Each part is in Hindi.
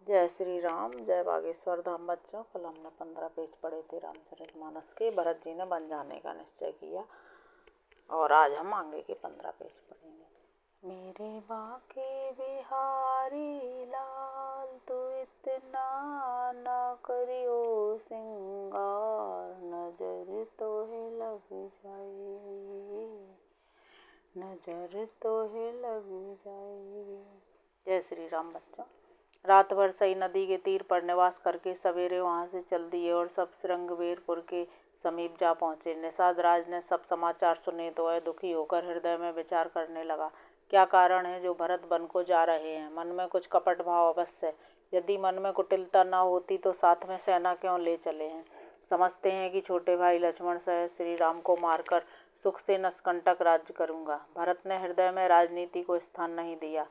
जय श्री राम, जय बागेश्वर धाम। बच्चों, कल हमने 15 पेज पढ़े थे रामचरितमानस के। भरत जी ने वन जाने का निश्चय किया और आज हम आगे के 15 पेज पढ़ेंगे। मेरे बाके बिहारी लाल, तू इतना न करियो सिंगार, नजर तोहे लग जाए, नजर तोहे लग जाए। जय श्री राम। बच्चों, रात भर सई नदी के तीर पर निवास करके सवेरे वहां से चल दिए और सब श्रृंगवेरपुर के समीप जा पहुंचे। निषाद राज ने सब समाचार सुने तो वह दुखी होकर हृदय में विचार करने लगा, क्या कारण है जो भरत वन को जा रहे हैं। मन में कुछ कपट भाव अवश्य, यदि मन में कुटिलता न होती तो साथ में सेना क्यों ले चले हैं। समझते हैं कि छोटे भाई लक्ष्मण सहित श्री राम को मारकर सुख से नसकंटक राज्य करूंगा। भरत ने हृदय में राजनीति को स्थान नहीं दिया।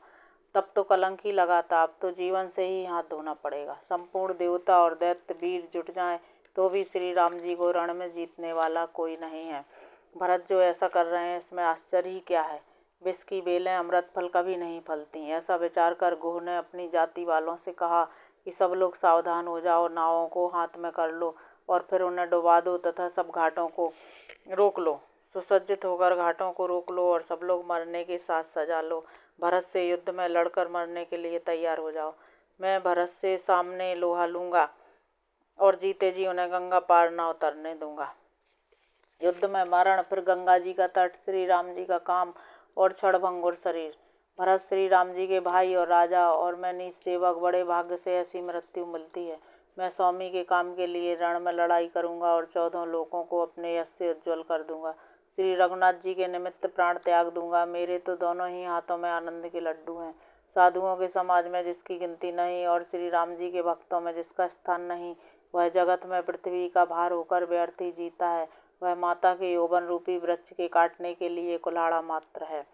तब तो कलंक ही लगा था, अब तो जीवन से ही हाथ धोना पड़ेगा। संपूर्ण देवता और दैत्य वीर जुट जाएं तो भी श्री राम जी को रण में जीतने वाला कोई नहीं है। भरत जो ऐसा कर रहे हैं इसमें आश्चर्य ही क्या है। विष की बेलें अमृत फल कभी नहीं फलती। ऐसा विचार कर गोह ने अपनी जाति वालों से कहा कि सब लोग सावधान हो जाओ, नावों को हाथ में कर लो और फिर उन्हें डुबा दो तथा सब घाटों को रोक लो। सुसज्जित होकर घाटों को रोक लो और सब लोग मरने के साथ सजा लो। भरत से युद्ध में लड़कर मरने के लिए तैयार हो जाओ। मैं भरत से सामने लोहा लूँगा और जीते जी उन्हें गंगा पार न उतरने दूंगा। युद्ध में मरण, फिर गंगा जी का तट, श्री राम जी का काम और क्षणभंगुर शरीर। भरत श्री राम जी के भाई और राजा और मैं नीच सेवक, बड़े भाग्य से ऐसी मृत्यु मिलती है। मैं स्वामी के काम के लिए रण में लड़ाई करूंगा और 14 लोगों को अपने यश से उज्ज्वल कर दूंगा। श्री रघुनाथ जी के निमित्त प्राण त्याग दूंगा। मेरे तो दोनों ही हाथों में आनंद के लड्डू हैं। साधुओं के समाज में जिसकी गिनती नहीं और श्री राम जी के भक्तों में जिसका स्थान नहीं, वह जगत में पृथ्वी का भार होकर व्यर्थ ही जीता है। वह माता के यौवन रूपी वृक्ष के काटने के लिए कुल्हाड़ा मात्र है।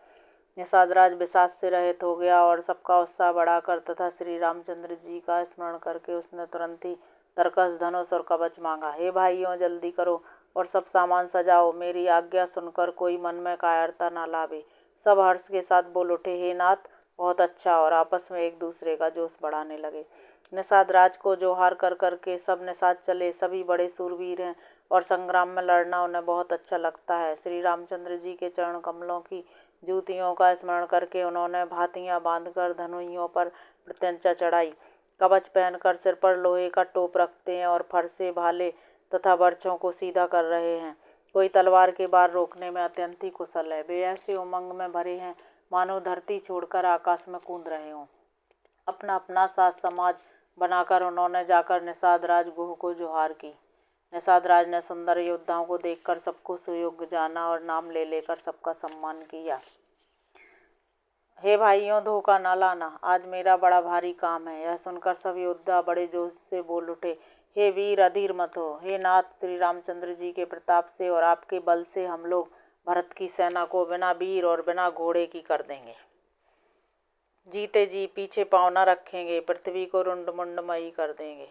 निषाद राज विषाद से रहित हो गया और सबका उत्साह बढ़ाकर तथा श्री रामचंद्र जी का स्मरण करके उसने तुरंत ही तरकस, धनुष और कवच मांगा। हे भाइयों, जल्दी करो और सब सामान सजाओ। मेरी आज्ञा सुनकर कोई मन में कायरता न लावे। सब हर्ष के साथ बोल उठे, हे नाथ, बहुत अच्छा, और आपस में एक दूसरे का जोश बढ़ाने लगे। निषाद राज को जोहार कर करके सब निषाद चले। सभी बड़े सूरवीर हैं और संग्राम में लड़ना उन्हें बहुत अच्छा लगता है। श्री रामचंद्र जी के चरण कमलों की जूतियों का स्मरण करके उन्होंने भातियाँ बांधकर धनुइयों पर प्रत्यंचा चढ़ाई। कवच पहनकर सिर पर लोहे का टोप रखते हैं और फरसे, भाले तथा बर्छों को सीधा कर रहे हैं। कोई तलवार के बार रोकने में अत्यंत ही कुशल है। वे ऐसे उमंग में भरे हैं मानो धरती छोड़कर आकाश में कूद रहे हों। अपना अपना साथ समाज बनाकर उन्होंने जाकर निषाद राज गुह को जोहार की। निषाद राज ने सुंदर योद्धाओं को देखकर सबको सुयोग्य जाना और नाम ले लेकर सबका सम्मान किया। हे भाइयों, धोखा न लाना, आज मेरा बड़ा भारी काम है। यह सुनकर सब योद्धा बड़े जोश से बोल उठे, हे वीर, अधीर मत हो। हे नाथ, श्री रामचंद्र जी के प्रताप से और आपके बल से हम लोग भरत की सेना को बिना वीर और बिना घोड़े की कर देंगे। जीते जी पीछे पाँव न रखेंगे, पृथ्वी को रुंड मुंडमयी कर देंगे।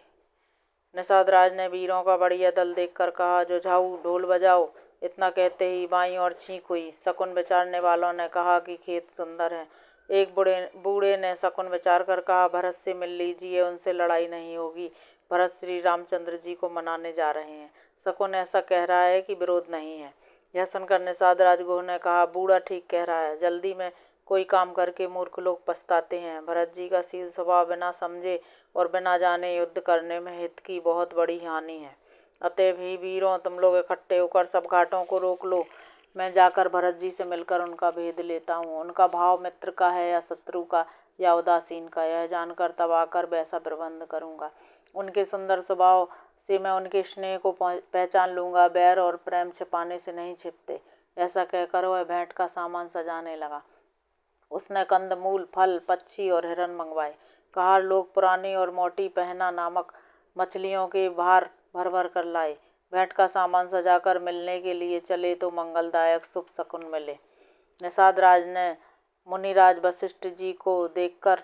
निषाद राज ने वीरों का बढ़िया दल देखकर कहा, जो झाऊ, ढोल बजाओ। इतना कहते ही बाईं और छींक हुई। शकुन विचारने वालों ने कहा कि खेत सुंदर है। एक बूढ़े ने शकुन विचार कर कहा, भरत से मिल लीजिए, उनसे लड़ाई नहीं होगी। भरत श्री रामचंद्र जी को मनाने जा रहे हैं। शकुन ऐसा कह रहा है कि विरोध नहीं है। यह सुनकर निषाद राजगुह ने कहा, बूढ़ा ठीक कह रहा है। जल्दी में कोई काम करके मूर्ख लोग पछताते हैं। भरत जी का शील स्वभाव बिना समझे और बिना जाने युद्ध करने में हित की बहुत बड़ी हानि है। अतएव ही वीरों, तुम लोग इकट्ठे होकर सब घाटों को रोक लो। मैं जाकर भरत जी से मिलकर उनका भेद लेता हूँ। उनका भाव मित्र का है या शत्रु का या उदासीन का, यह जानकर तब आकर वैसा प्रबंध करूँगा। उनके सुंदर स्वभाव से मैं उनके स्नेह को पहचान लूँगा। बैर और प्रेम छिपाने से नहीं छिपते। ऐसा कहकर वह भेंट का सामान सजाने लगा। उसने कंदमूल, फल, पक्षी और हिरन मंगवाए। कहार लोग पुरानी और मोटी पहना नामक मछलियों के भार भर भर कर लाए। भेंट का सामान सजाकर मिलने के लिए चले तो मंगलदायक शुभ शकुन मिले। निषाद राज ने मुनिराज वशिष्ठ जी को देखकर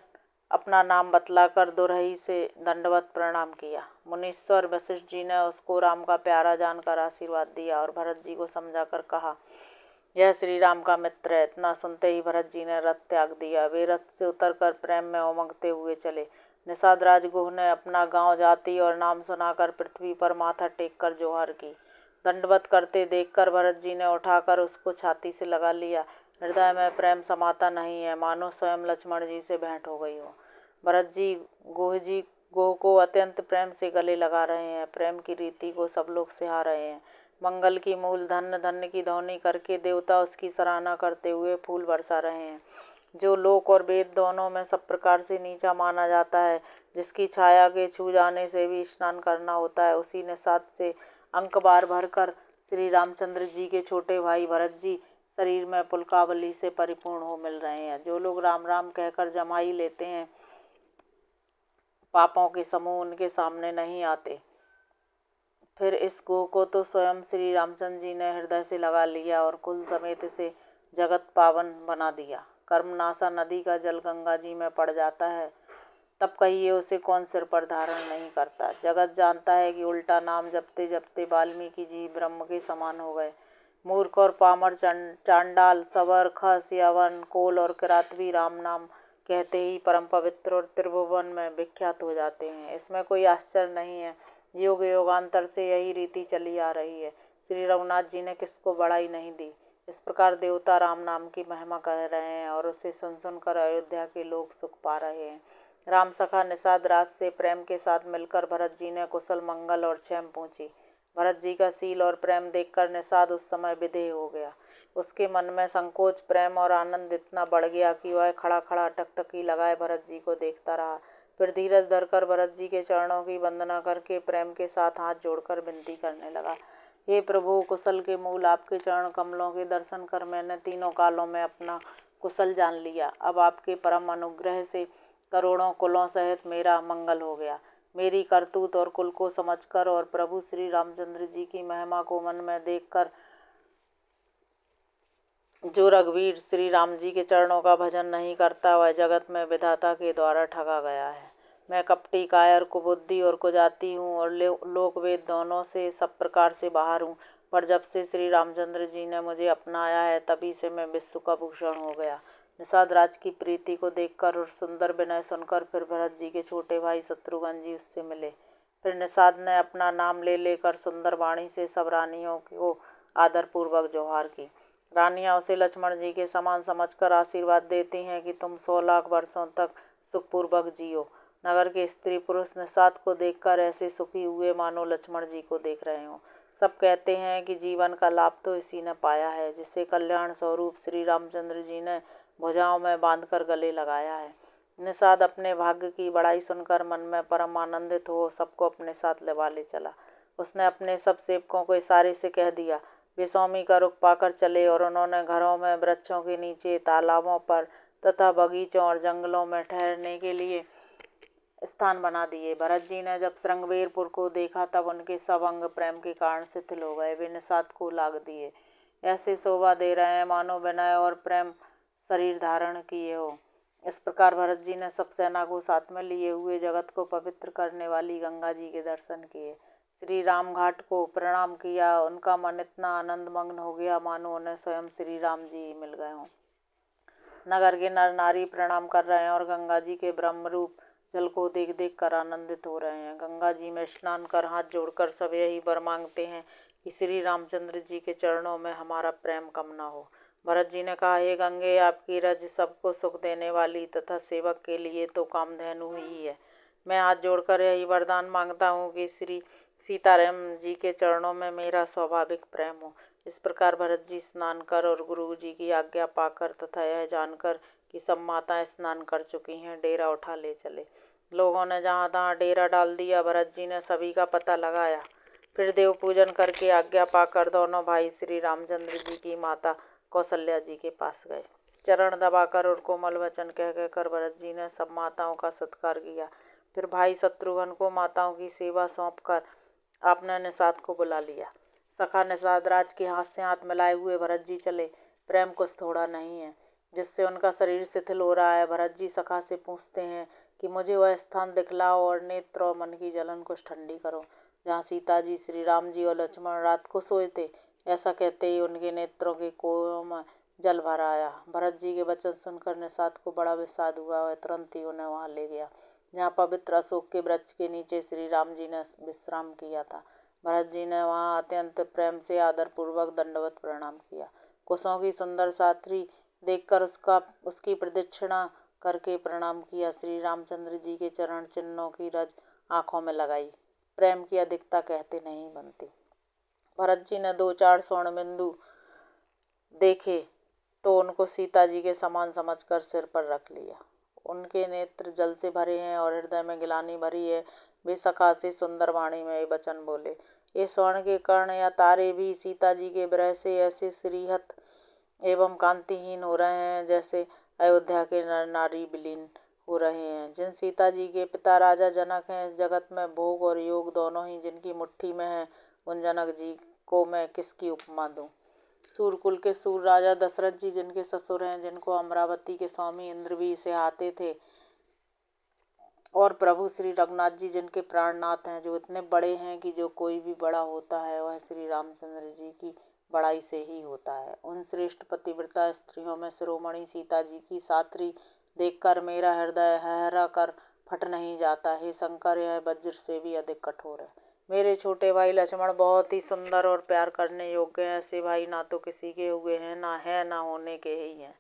अपना नाम बतलाकर दुरही से दंडवत प्रणाम किया। मुनीश्वर वशिष्ठ जी ने उसको राम का प्यारा जानकर आशीर्वाद दिया और भरत जी को समझाकर कहा, यह श्री राम का मित्र है। इतना सुनते ही भरत जी ने रथ त्याग दिया। वे रथ से उतरकर प्रेम में उमंगते हुए चले। निषाद राजगुह ने अपना गांव, जाति और नाम सुनाकर पृथ्वी पर माथा टेक कर जोहार की। दंडवत करते देखकर भरत जी ने उठाकर उसको छाती से लगा लिया। हृदय में प्रेम समाता नहीं है, मानो स्वयं लक्ष्मण जी से भेंट हो गई हो। भरत जी गोह को अत्यंत प्रेम से गले लगा रहे हैं। प्रेम की रीति को सब लोग सिहा रहे हैं। मंगल की मूल धन्य धन्य की ध्वनि करके देवता उसकी सराहना करते हुए फूल बरसा रहे हैं। जो लोक और वेद दोनों में सब प्रकार से नीचा माना जाता है, जिसकी छाया के छू जाने से भी स्नान करना होता है, उसी ने 7 से अंक बार भरकर श्री रामचंद्र जी के छोटे भाई भरत जी शरीर में पुलकावली से परिपूर्ण हो मिल रहे हैं। जो लोग राम राम कहकर जमाई लेते हैं, पापों के समूह उनके सामने नहीं आते। फिर इस गोह को तो स्वयं श्री रामचंद्र जी ने हृदय से लगा लिया और कुल समेत से जगत पावन बना दिया। कर्मनाशा नदी का जल गंगा जी में पड़ जाता है, तब कहिए उसे कौन सिर पर धारण नहीं करता। जगत जानता है कि उल्टा नाम जपते जपते वाल्मीकि जी ब्रह्म के समान हो गए। मूर्ख और पामर, चांडाल, सवर, खस, यवन, कोल और किरात भी राम नाम कहते ही परम पवित्र और त्रिभुवन में विख्यात हो जाते हैं। इसमें कोई आश्चर्य नहीं है, युग युगांतर से यही रीति चली आ रही है। श्री रघुनाथ जी ने किसको बढ़ाई नहीं दी। इस प्रकार देवता राम नाम की महिमा कह रहे हैं और उसे सुन सुनकर अयोध्या के लोग सुख पा रहे हैं। राम सखा निषाद राज से प्रेम के साथ मिलकर भरत जी ने कुशल मंगल और क्षेम पूछी। भरत जी का शील और प्रेम देखकर निषाद उस समय विधेय हो गया। उसके मन में संकोच, प्रेम और आनंद इतना बढ़ गया कि वह खड़ा खड़ा टकटकी लगाए भरत जी को देखता रहा। फिर धीरज धरकर भरत जी के चरणों की वंदना करके प्रेम के साथ हाथ जोड़कर विनती करने लगा। हे प्रभु, कुशल के मूल आपके चरण कमलों के दर्शन कर मैंने तीनों कालों में अपना कुशल जान लिया। अब आपके परम अनुग्रह से करोड़ों कुलों सहित मेरा मंगल हो गया। मेरी करतूत और कुल को समझकर और प्रभु श्री रामचंद्र जी की महिमा को मन में देखकर जो रघुवीर श्री राम जी के चरणों का भजन नहीं करता, वह जगत में विधाता के द्वारा ठगा गया है। मैं कपटी, कायर, कुबुद्धि और कुजाती हूँ और लोक वेद दोनों से सब प्रकार से बाहर हूँ, पर जब से श्री रामचंद्र जी ने मुझे अपनाया है, तभी से मैं विश्व का भूषण हो गया। निषाद राज की प्रीति को देखकर और सुंदर विनय सुनकर फिर भरत जी के छोटे भाई शत्रुघ्न जी उससे मिले। फिर निषाद ने अपना नाम ले लेकर सुंदर वाणी से सब रानियों को आदरपूर्वक जोहार की। रानियां उसे लक्ष्मण जी के समान समझकर आशीर्वाद देती हैं कि तुम 100 लाख वर्षों तक सुखपूर्वक जियो। नगर के स्त्री पुरुष निषाद को देखकर ऐसे सुखी हुए मानो लक्ष्मण जी को देख रहे हों। सब कहते हैं कि जीवन का लाभ तो इसी ने पाया है जिसे कल्याण स्वरूप श्री रामचंद्र जी ने भुजाओं में बांधकर गले लगाया है। निषाद अपने भाग्य की बड़ाई सुनकर मन में परम आनंदित हो सबको अपने साथ लेवा ले चला। उसने अपने सब सेवकों को इशारे से कह दिया, वे स्वामी का रुख पाकर चले और उन्होंने घरों में, वृक्षों के नीचे, तालाबों पर तथा बगीचों और जंगलों में ठहरने के लिए स्थान बना दिए। भरत जी ने जब श्रृंगवेरपुर को देखा तब उनके सब अंग प्रेम के कारण शिथिल हो गए। वे निषाद को लाग दिए, ऐसे शोभा दे रहे हैं मानो विनय और प्रेम शरीर धारण किए हो। इस प्रकार भरत जी ने सब सेना को साथ में लिए हुए जगत को पवित्र करने वाली गंगा जी के दर्शन किए। श्री राम घाट को प्रणाम किया। उनका मन इतना आनंद मग्न हो गया मानो उन्हें स्वयं श्री राम जी मिल गए हों। नगर के नर नारी प्रणाम कर रहे हैं और गंगा जी के ब्रह्म रूप जल को देख देख कर आनंदित हो रहे हैं। गंगा जी में स्नान कर हाथ जोड़कर सब यही वर मांगते हैं कि श्री रामचंद्र जी के चरणों में हमारा प्रेम कम न हो। भरत जी ने कहा, हे गंगे, आपकी रज सबको सुख देने वाली तथा सेवक के लिए तो कामधेनु ही है। मैं हाथ जोड़कर यही वरदान मांगता हूँ कि श्री सीताराम जी के चरणों में मेरा स्वाभाविक प्रेम हो। इस प्रकार भरत जी स्नान कर और गुरु जी की आज्ञा पाकर तथा यह जानकर कि सब माताएं स्नान कर चुकी हैं, डेरा उठा ले चले। लोगों ने जहाँ तहाँ डेरा डाल दिया। भरत जी ने सभी का पता लगाया। फिर देव पूजन करके आज्ञा पाकर दोनों भाई श्री रामचंद्र जी की माता कौशल्या जी के पास गए। चरण दबाकर और कोमल वचन कह कहकर भरत जी ने सब माताओं का सत्कार किया। फिर भाई शत्रुघ्न को माताओं की सेवा सौंपकर आपने निषाद को बुला लिया। सखा निषाद राज के हाथ से हाथ मिलाए हुए भरत जी चले। प्रेम कुछ थोड़ा नहीं है जिससे उनका शरीर शिथिल हो रहा है। भरत जी सखा से पूछते हैं कि मुझे वह स्थान दिखलाओ और नेत्र और मन की जलन कुछ ठंडी करो जहाँ सीता जी, श्री राम जी और लक्ष्मण रात को सोए थे। ऐसा कहते ही उनके नेत्रों के कोयों में जल भर आया। भरत जी के वचन सुनकर निषाद को बड़ा विषाद हुआ। वह तुरंत ही उन्हें वहाँ ले गया। जहाँ पवित्र अशोक के वृक्ष के नीचे श्री राम जी ने विश्राम किया था। भरत जी ने वहाँ अत्यंत प्रेम से आदरपूर्वक दंडवत प्रणाम किया। कुशों की सुंदर साथी देखकर उसकी प्रदक्षिणा करके प्रणाम किया। श्री रामचंद्र जी के चरण चिन्हों की रज आंखों में लगाई। प्रेम की अधिकता कहते नहीं बनती। भरत जी ने 2-4 स्वर्ण बिंदु देखे तो उनको सीता जी के समान समझकर सिर पर रख लिया। उनके नेत्र जल से भरे हैं और हृदय में गिलानी भरी है। वे सखा से सुंदर वाणी में ये वचन बोले, ये स्वर्ण के कर्ण या तारे भी सीता जी के विरह से ऐसे श्रीहत एवं कांतिहीन हो रहे हैं जैसे अयोध्या के नर नारी विलीन हो रहे हैं। जिन सीता जी के पिता राजा जनक हैं, इस जगत में भोग और योग दोनों ही जिनकी मुट्ठी में है, उन जनक जी को मैं किसकी उपमा दूं। सूरकुल के सूर राजा दशरथ जी जिनके ससुर हैं, जिनको अमरावती के स्वामी इंद्र भी सिहाते थे, और प्रभु श्री रघुनाथ जी जिनके प्राणनाथ हैं, जो इतने बड़े हैं कि जो कोई भी बड़ा होता है वह श्री रामचंद्र जी की बड़ाई से ही होता है। उन श्रेष्ठ पतिव्रता स्त्रियों में शिरोमणि सीता जी की साथी देखकर मेरा हृदय हहरा कर फट नहीं जाता। हे शंकर, यह वज्र से भी अधिक कठोर है। मेरे छोटे भाई लक्ष्मण बहुत ही सुंदर और प्यार करने योग्य हैं। ऐसे भाई ना तो किसी के हुए हैं, ना होने के ही हैं।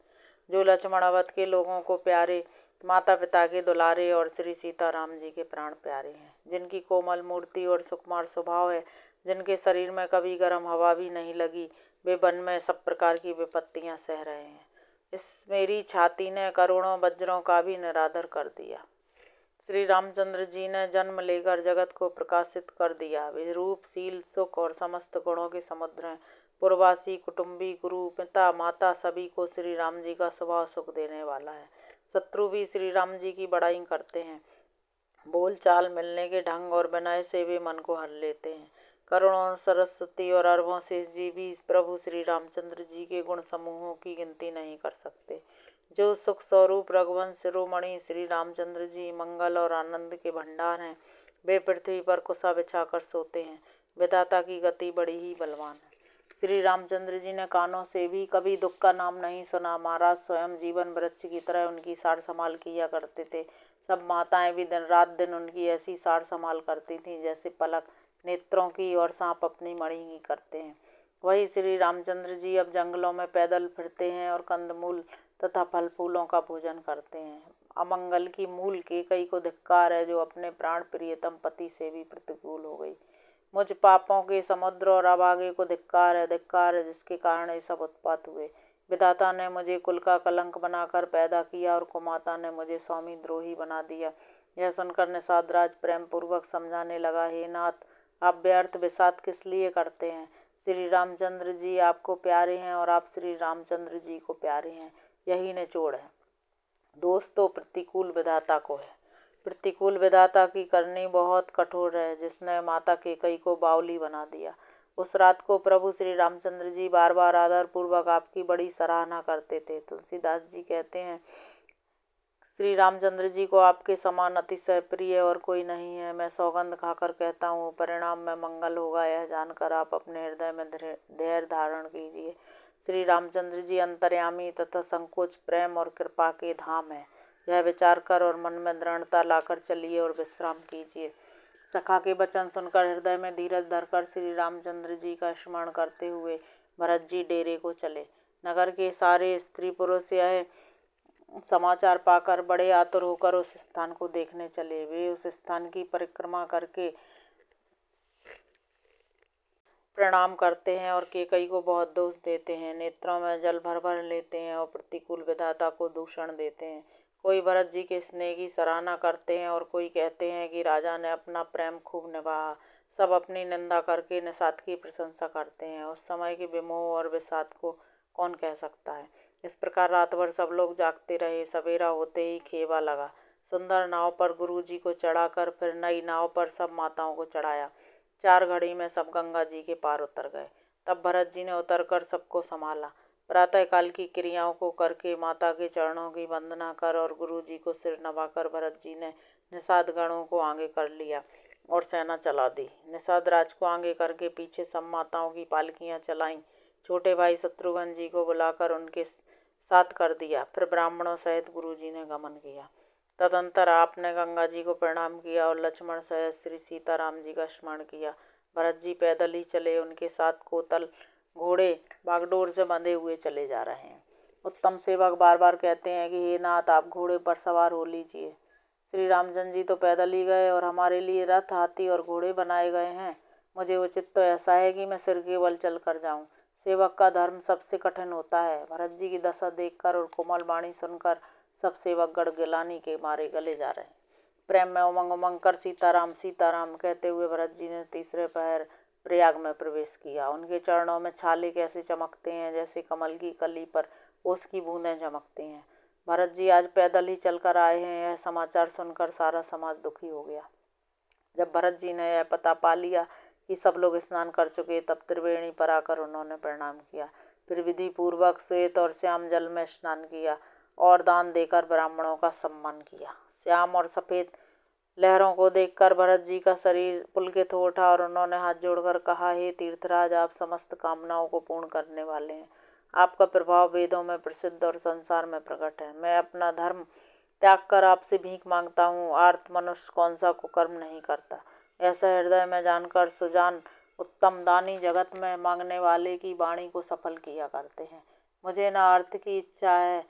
जो लक्ष्मण अवध के लोगों को प्यारे, माता पिता के दुलारे और श्री सीताराम जी के प्राण प्यारे हैं। जिनकी कोमल मूर्ति और सुकुमार स्वभाव है, जिनके शरीर में कभी गर्म हवा भी नहीं लगी, वे वन में सब प्रकार की विपत्तियां सह रहे हैं। इस मेरी छाती ने करोड़ों वज्रों का भी निरादर कर दिया। श्री रामचंद्र जी ने जन्म लेकर जगत को प्रकाशित कर दिया। वे रूप, शील, सुख और समस्त गुणों के समुद्र हैं। पुरवासी, कुटुंबी, गुरु, पिता, माता सभी को श्री राम जी का स्वभाव सुख देने वाला है। शत्रु भी श्री राम जी की बड़ाई करते हैं। बोल चाल, मिलने के ढंग और विनय से वे मन को हर लेते हैं। करुणा, सरस्वती और अरबों शेष जी भी प्रभु श्री रामचंद्र जी के गुण समूहों की गिनती नहीं कर सकते। जो सुख स्वरूप रघुवंश शिरोमणि श्री रामचंद्र जी मंगल और आनंद के भंडार हैं, वे पृथ्वी पर कुशा बिछाकर सोते हैं। विधाता की गति बड़ी ही बलवान है। श्री रामचंद्र जी ने कानों से भी कभी दुख का नाम नहीं सुना। महाराज स्वयं जीवन वृक्ष की तरह उनकी सार संभाल किया करते थे। सब माताएं भी दिन उनकी ऐसी सार संभाल करती थीं जैसे पलक नेत्रों की और सांप अपनी मणि की करते हैं। वही श्री रामचंद्र जी अब जंगलों में पैदल फिरते हैं और कंदमूल तथा फल फूलों का भोजन करते हैं। अमंगल की मूल केकई को धिक्कार है, जो अपने प्राण प्रियतम पति से भी प्रतिकूल हो गई। मुझ पापों के समुद्र और अभागे को धिक्कार है, जिसके कारण ये सब उत्पात हुए। विधाता ने मुझे कुल का कलंक बनाकर पैदा किया और कुमाता ने मुझे स्वामी द्रोही बना दिया। यह सुनकर निषाद प्रेम पूर्वक समझाने लगा, हे नाथ, आप व्यर्थ विषाद किस लिए करते हैं। श्री रामचंद्र जी आपको प्यारे हैं और आप श्री रामचंद्र जी को प्यारे हैं, यही निचोड़ है। दोष तो प्रतिकूल विधाता को है। प्रतिकूल विधाता की करनी बहुत कठोर है, जिसने माता कैकेयी को बावली बना दिया। उस रात को प्रभु श्री रामचंद्र जी बार बार आदर पूर्वक आपकी बड़ी सराहना करते थे। तुलसीदास जी कहते हैं, श्री रामचंद्र जी को आपके समान अतिशय प्रिय और कोई नहीं है। मैं सौगंध खाकर कहता हूँ, परिणाम में मंगल होगा, यह जानकर आप अपने हृदय में धैर्य धारण कीजिए। श्री रामचंद्र जी अंतर्यामी तथा संकोच, प्रेम और कृपा के धाम है। यह विचार कर और मन में दृढ़ता लाकर चलिए और विश्राम कीजिए। सखा के वचन सुनकर हृदय में धीरज धरकर श्री रामचंद्र जी का स्मरण करते हुए भरत जी डेरे को चले। नगर के सारे स्त्री पुरुष यह समाचार पाकर बड़े आतुर होकर उस स्थान को देखने चले। वे उस स्थान की परिक्रमा करके प्रणाम करते हैं और कैकेयी को बहुत दोष देते हैं। नेत्रों में जल भर भर लेते हैं और प्रतिकूल विधाता को दूषण देते हैं। कोई भरत जी के स्नेह की सराहना करते हैं और कोई कहते हैं कि राजा ने अपना प्रेम खूब निभाया। सब अपनी निंदा करके निषाद की प्रशंसा करते हैं। उस समय के विमोह और विषाद को कौन कह सकता है। इस प्रकार रात भर सब लोग जागते रहे। सवेरा होते ही खेवा लगा। सुंदर नाव पर गुरु जी को चढ़ाकर फिर नई नाव पर सब माताओं को चढ़ाया। 4 घड़ी में सब गंगा जी के पार उतर गए। तब भरत जी ने उतरकर सबको संभाला। प्रातःकाल की क्रियाओं को करके माता के चरणों की वंदना कर और गुरु जी को सिर नवाकर भरत जी ने निषाद गणों को आगे कर लिया और सेना चला दी। निषाद राज को आगे करके पीछे सब माताओं की पालकियां चलाईं। छोटे भाई शत्रुघ्न जी को बुलाकर उनके साथ कर दिया। फिर ब्राह्मणों सहित गुरु जी ने गमन किया। तदंतर आपने गंगा जी को प्रणाम किया और लक्ष्मण सहित श्री सीताराम जी का स्मरण किया। भरत जी पैदल ही चले, उनके साथ कोतल घोड़े बागडोर से बंधे हुए चले जा रहे हैं। उत्तम सेवक बार बार कहते हैं कि हे नाथ, आप घोड़े पर सवार हो लीजिए। श्री रामचंद्र जी तो पैदल ही गए और हमारे लिए रथ, हाथी और घोड़े बनाए गए हैं। मुझे उचित तो ऐसा है कि मैं सिर के बल चल कर जाऊं। सेवक का धर्म सबसे कठिन होता है। भरत जी की दशा देखकर और कोमल वाणी सुनकर सब सेवक गड़गिलानी के मारे गले जा रहे हैं। प्रेम में उमंग उमंग कर सीताराम सीताराम कहते हुए भरत जी ने तीसरे पहर प्रयाग में प्रवेश किया। उनके चरणों में छाले कैसे चमकते हैं, जैसे कमल की कली पर ओस की बूंदें चमकती हैं। भरत जी आज पैदल ही चलकर आए हैं, यह समाचार सुनकर सारा समाज दुखी हो गया। जब भरत जी ने यह पता पा लिया कि सब लोग स्नान कर चुके, तब त्रिवेणी पर आकर उन्होंने प्रणाम किया। फिर विधि पूर्वक श्वेत और श्याम जल में स्नान किया और दान देकर ब्राह्मणों का सम्मान किया। श्याम और सफ़ेद लहरों को देखकर भरत जी का शरीर पुलकित हो उठा और उन्होंने हाथ जोड़कर कहा, हे तीर्थराज, आप समस्त कामनाओं को पूर्ण करने वाले हैं। आपका प्रभाव वेदों में प्रसिद्ध और संसार में प्रकट है। मैं अपना धर्म त्याग कर आपसे भीख मांगता हूँ। आर्त मनुष्य कौन सा कुकर्म नहीं करता। ऐसा हृदय में जानकर सुजान उत्तम दानी जगत में मांगने वाले की वाणी को सफल किया करते हैं। मुझे न अर्थ की इच्छा है,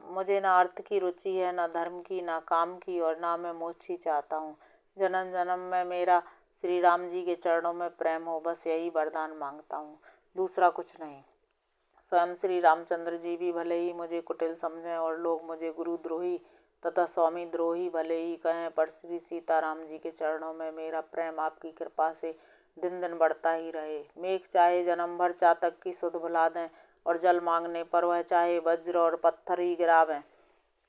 मुझे ना अर्थ की रुचि है, ना धर्म की, ना काम की, और ना मैं मोक्ष ही चाहता हूँ। जन्म जन्म में मेरा श्री राम जी के चरणों में प्रेम हो, बस यही वरदान मांगता हूँ, दूसरा कुछ नहीं। स्वयं श्री रामचंद्र जी भी भले ही मुझे कुटिल समझें और लोग मुझे गुरुद्रोही तथा स्वामी द्रोही भले ही कहें, पर श्री सीताराम जी के चरणों में मेरा प्रेम आपकी कृपा से दिन दिन बढ़ता ही रहे। मेघ चाहे जन्म भर चातक की सुध भुला दें और जल मांगने पर वह चाहे वज्र और पत्थर ही गिरावें,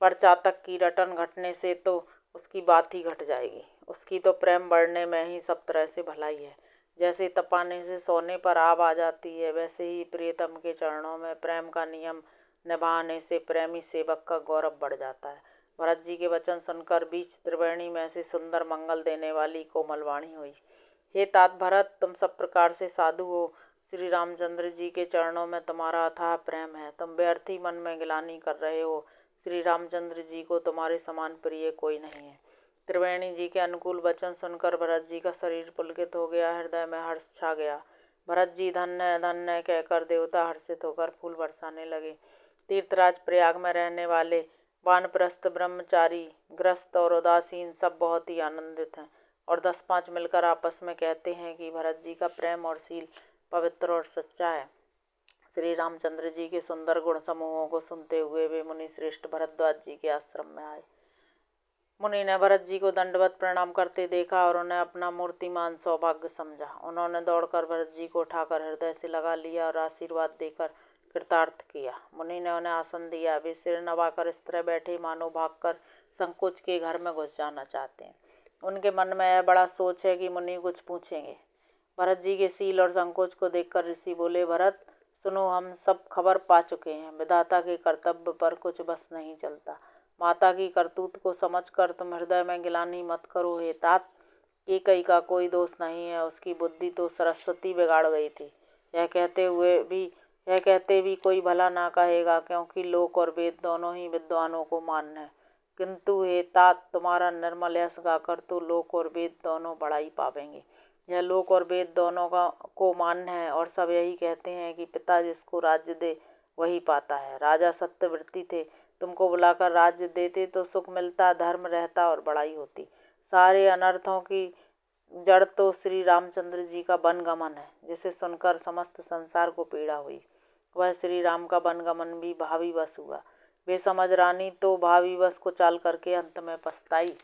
पर चातक की रटन घटने से तो उसकी बात ही घट जाएगी। उसकी तो प्रेम बढ़ने में ही सब तरह से भलाई है। जैसे तपाने से सोने पर आग आ जाती है, वैसे ही प्रियतम के चरणों में प्रेम का नियम निभाने से प्रेमी सेवक का गौरव बढ़ जाता है। भरत जी के वचन सुनकर बीच त्रिवेणी में से सुंदर मंगल देने वाली कोमल वाणी हुई, हे तात भरत, तुम सब प्रकार से साधु हो। श्री रामचंद्र जी के चरणों में तुम्हारा अथाह प्रेम है। तुम व्यर्थ ही मन में गिलानी कर रहे हो। श्री रामचंद्र जी को तुम्हारे समान प्रिय कोई नहीं है। त्रिवेणी जी के अनुकूल वचन सुनकर भरत जी का शरीर पुलकित हो गया, हृदय में हर्ष छा गया। भरत जी धन्य धन्य कहकर देवता हर्षित होकर फूल बरसाने लगे। तीर्थराज प्रयाग में रहने वाले वानप्रस्थ ब्रह्मचारी, ग्रस्त और उदासीन सब बहुत ही आनंदित हैं और 10-5 मिलकर आपस में कहते हैं कि भरत जी का प्रेम और शील पवित्र और सच्चा है। श्री रामचंद्र जी के सुंदर गुण समूहों को सुनते हुए वे मुनि श्रेष्ठ भरद्वाज जी के आश्रम में आए। मुनि ने भरत जी को दंडवत प्रणाम करते देखा और उन्हें अपना मूर्तिमान सौभाग्य समझा। उन्होंने दौड़कर भरत जी को उठाकर हृदय से लगा लिया और आशीर्वाद देकर कृतार्थ किया। मुनि ने उन्हें आसन दिया। वे सिर नवाकर इस तरह बैठे मानो भागकर संकोच के घर में घुस जाना चाहते हैं। उनके मन में यह बड़ा सोच है कि मुनि कुछ पूछेंगे। भरत जी के सील और संकोच को देखकर ऋषि बोले, भरत सुनो, हम सब खबर पा चुके हैं। विधाता के कर्तव्य पर कुछ बस नहीं चलता। माता की करतूत को समझकर तुम हृदय में गिलानी मत करो। हे तात, कैकेयी का कोई दोष नहीं है, उसकी बुद्धि तो सरस्वती बिगाड़ गई थी। यह कहते भी कोई भला ना कहेगा, क्योंकि लोक और वेद दोनों ही विद्वानों को मान्य है। किंतु हे तात, तुम्हारा निर्मल यश गाकर तो लोक और वेद दोनों बड़ाई पावेंगे। यह लोक और वेद दोनों को मान्य है और सब यही कहते हैं कि पिता जिसको राज्य दे वही पाता है। राजा सत्यव्रती थे, तुमको बुलाकर राज्य देते तो सुख मिलता, धर्म रहता और बड़ाई होती। सारे अनर्थों की जड़ तो श्री रामचंद्र जी का वनगमन है, जिसे सुनकर समस्त संसार को पीड़ा हुई। वह श्री राम का वनगमन भी भावी वश हुआ। बेसमझ रानी तो भावी वश को चाल करके अंत में पछताई।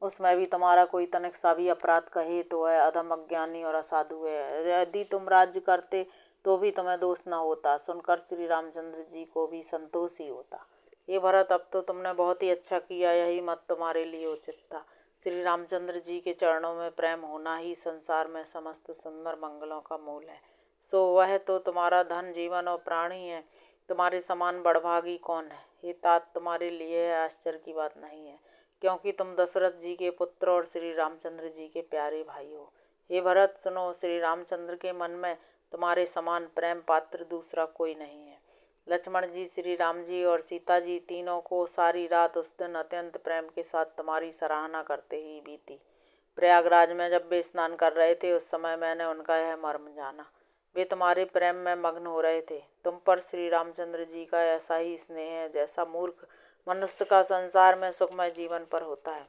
उसमें भी तुम्हारा कोई तनिक सा भी अपराध कहे तो वह अधम, अज्ञानी और असाधु है। यदि तुम राज्य करते तो भी तुम्हें दोष न होता। सुनकर श्री रामचंद्र जी को भी संतोष ही होता। ये भरत, अब तो तुमने बहुत ही अच्छा किया, यही मत तुम्हारे लिए उचित था। श्री रामचंद्र जी के चरणों में प्रेम होना ही संसार में समस्त सुंदर मंगलों का मूल है। सो वह तो तुम्हारा धन, जीवन और प्राण ही है। तुम्हारे समान बड़भागी कौन है। हे तात, तुम्हारे लिए आश्चर्य की बात नहीं है, क्योंकि तुम दशरथ जी के पुत्र और श्री रामचंद्र जी के प्यारे भाई हो। हे भरत सुनो, श्री रामचंद्र के मन में तुम्हारे समान प्रेम पात्र दूसरा कोई नहीं है। लक्ष्मण जी, श्री राम जी और सीता जी तीनों को सारी रात उस दिन अत्यंत प्रेम के साथ तुम्हारी सराहना करते ही बीती। प्रयागराज में जब वे स्नान कर रहे थे उस समय मैंने उनका यह मर्म जाना। वे तुम्हारे प्रेम में मग्न हो रहे थे। तुम पर श्री रामचंद्र जी का ऐसा ही स्नेह है जैसा मूर्ख मनुष्य का संसार में सुखमय जीवन पर होता है।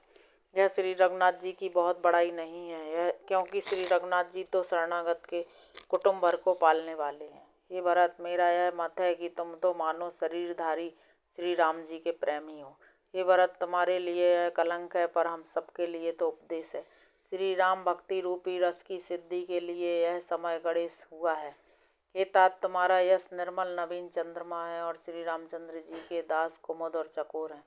यह श्री रघुनाथ जी की बहुत बड़ाई नहीं है, यह क्योंकि श्री रघुनाथ जी तो शरणागत के कुटुंब भर को पालने वाले हैं। हे भरत, मेरा यह मत है कि तुम तो मानो शरीरधारी श्री राम जी के प्रेमी हो। हे भरत, तुम्हारे लिए यह कलंक है पर हम सबके लिए तो उपदेश है। श्री राम भक्ति रूपी रस की सिद्धि के लिए यह समय गणेश हुआ है। हे तात, तुम्हारा यश निर्मल नवीन चंद्रमा है और श्री रामचंद्र जी के दास कुमुद और चकोर हैं,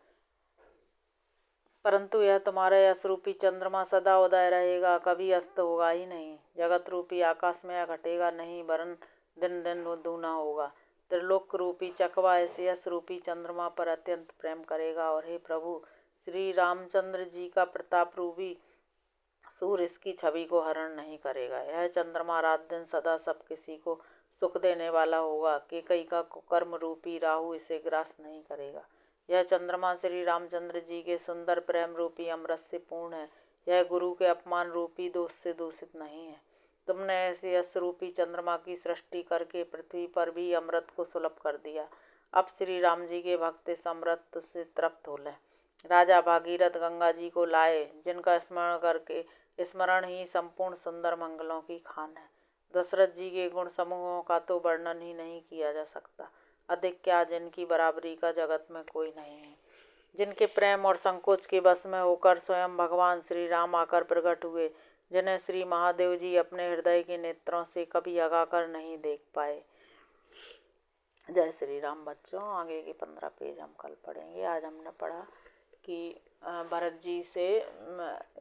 परंतु यह तुम्हारा यश रूपी चंद्रमा सदा उदय रहेगा, कभी अस्त होगा ही नहीं। जगत रूपी आकाश में यह घटेगा नहीं, वरन दिन दिन दूना होगा। त्रिलोक रूपी चकवा इस यश रूपी चंद्रमा पर अत्यंत प्रेम करेगा और हे प्रभु, श्री रामचंद्र जी का प्रताप रूपी सूर्य इसकी छवि को हरण नहीं करेगा। यह चंद्रमा रात दिन सदा सब किसी को सुख देने वाला होगा। केकई का कुकर्म रूपी राहु इसे ग्रास नहीं करेगा। यह चंद्रमा श्री रामचंद्र जी के सुंदर प्रेम रूपी अमृत से पूर्ण है। यह गुरु के अपमान रूपी दोष से दूषित नहीं है। तुमने ऐसे यश रूपी चंद्रमा की सृष्टि करके पृथ्वी पर भी अमृत को सुलभ कर दिया। अब श्री राम जी के भक्त इस अमृत से तृप्त हो लें। राजा भागीरथ गंगा जी को लाए, जिनका स्मरण ही संपूर्ण सुंदर मंगलों की खान है। दशरथ जी के गुण समूहों का तो वर्णन ही नहीं किया जा सकता। अधिक क्या, जिनकी बराबरी का जगत में कोई नहीं है। जिनके प्रेम और संकोच के बस में होकर स्वयं भगवान श्री राम आकर प्रकट हुए, जिन्हें श्री महादेव जी अपने हृदय के नेत्रों से कभी अगाकर नहीं देख पाए। जय श्री राम। बच्चों, आगे के 15 पेज हम कल पढ़ेंगे। आज हमने पढ़ा कि भरत जी से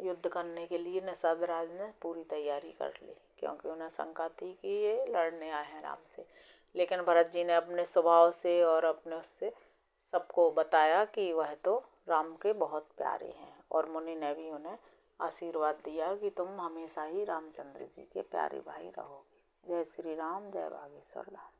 युद्ध करने के लिए निषाद राज ने पूरी तैयारी कर ली, क्योंकि उन्हें शंका थी कि ये लड़ने आए हैं राम से। लेकिन भरत जी ने अपने स्वभाव से और अपने उससे सबको बताया कि वह तो राम के बहुत प्यारे हैं, और मुनि ने भी उन्हें आशीर्वाद दिया कि तुम हमेशा ही रामचंद्र जी के प्यारे भाई रहोगे। जय श्री राम, जय बागेश्वर धाम।